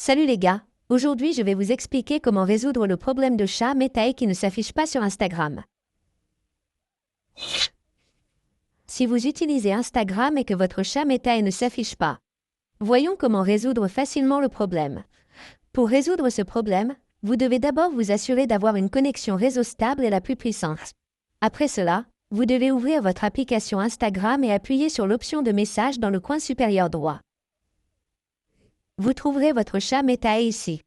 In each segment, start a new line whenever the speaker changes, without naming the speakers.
Salut les gars, aujourd'hui je vais vous expliquer comment résoudre le problème de chat Metae qui ne s'affiche pas sur Instagram. Si vous utilisez Instagram et que votre chat Metae ne s'affiche pas, voyons comment résoudre facilement le problème. Pour résoudre ce problème, vous devez d'abord vous assurer d'avoir une connexion réseau stable et la plus puissante. Après cela, vous devez ouvrir votre application Instagram et appuyer sur l'option de message dans le coin supérieur droit. Vous trouverez votre chat Metae ici.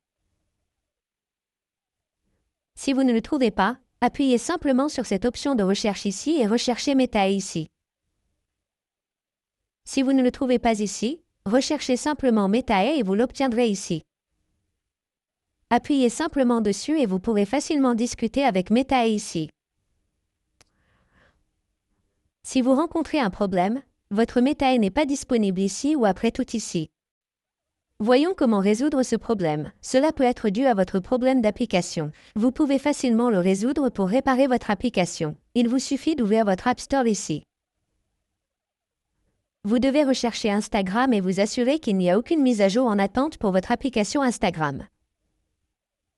Si vous ne le trouvez pas, appuyez simplement sur cette option de recherche ici et recherchez Metae ici. Si vous ne le trouvez pas ici, recherchez simplement Metae et vous l'obtiendrez ici. Appuyez simplement dessus et vous pourrez facilement discuter avec Metae ici. Si vous rencontrez un problème, votre Metae n'est pas disponible ici ou après tout ici. Voyons comment résoudre ce problème. Cela peut être dû à votre problème d'application. Vous pouvez facilement le résoudre pour réparer votre application. Il vous suffit d'ouvrir votre App Store ici. Vous devez rechercher Instagram et vous assurer qu'il n'y a aucune mise à jour en attente pour votre application Instagram.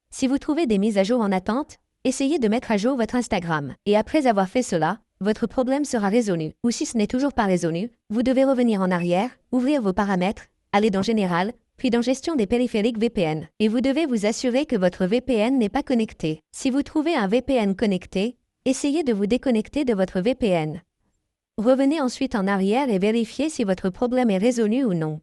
Si vous trouvez des mises à jour en attente, essayez de mettre à jour votre Instagram. Et après avoir fait cela, votre problème sera résolu. Ou si ce n'est toujours pas résolu, vous devez revenir en arrière, ouvrir vos paramètres, aller dans Général, puis dans Gestion des périphériques VPN. Et vous devez vous assurer que votre VPN n'est pas connecté. Si vous trouvez un VPN connecté, essayez de vous déconnecter de votre VPN. Revenez ensuite en arrière et vérifiez si votre problème est résolu ou non.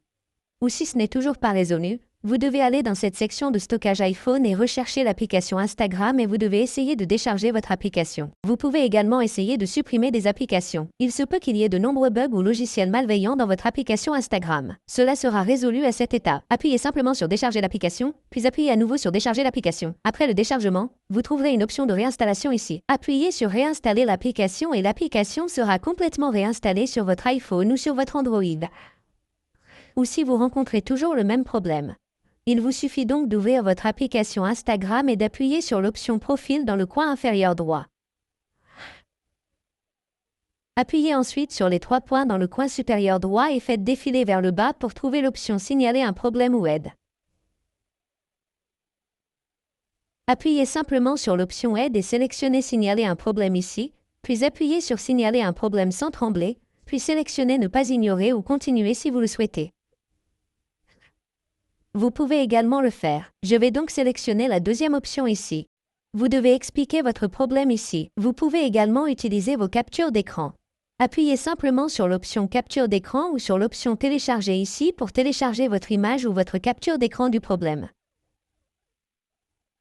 Ou si ce n'est toujours pas résolu, vous devez aller dans cette section de stockage iPhone et rechercher l'application Instagram et vous devez essayer de décharger votre application. Vous pouvez également essayer de supprimer des applications. Il se peut qu'il y ait de nombreux bugs ou logiciels malveillants dans votre application Instagram. Cela sera résolu à cette étape. Appuyez simplement sur Décharger l'application, puis appuyez à nouveau sur Décharger l'application. Après le déchargement, vous trouverez une option de réinstallation ici. Appuyez sur Réinstaller l'application et l'application sera complètement réinstallée sur votre iPhone ou sur votre Android. Ou si vous rencontrez toujours le même problème. Il vous suffit donc d'ouvrir votre application Instagram et d'appuyer sur l'option Profil dans le coin inférieur droit. Appuyez ensuite sur les 3 points dans le coin supérieur droit et faites défiler vers le bas pour trouver l'option Signaler un problème ou aide. Appuyez simplement sur l'option Aide et sélectionnez Signaler un problème ici, puis appuyez sur Signaler un problème sans trembler, puis sélectionnez Ne pas ignorer ou continuer si vous le souhaitez. Vous pouvez également le faire. Je vais donc sélectionner la deuxième option ici. Vous devez expliquer votre problème ici. Vous pouvez également utiliser vos captures d'écran. Appuyez simplement sur l'option Capture d'écran ou sur l'option Télécharger ici pour télécharger votre image ou votre capture d'écran du problème.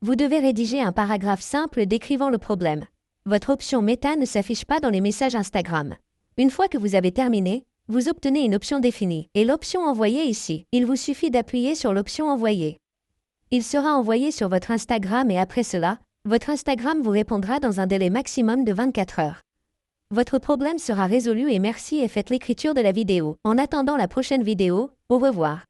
Vous devez rédiger un paragraphe simple décrivant le problème. Votre option Meta ne s'affiche pas dans les messages Instagram. Une fois que vous avez terminé, vous obtenez une option définie et l'option Envoyer ici. Il vous suffit d'appuyer sur l'option Envoyer. Il sera envoyé sur votre Instagram et après cela, votre Instagram vous répondra dans un délai maximum de 24 heures. Votre problème sera résolu et merci et faites l'écriture de la vidéo. En attendant la prochaine vidéo, au revoir.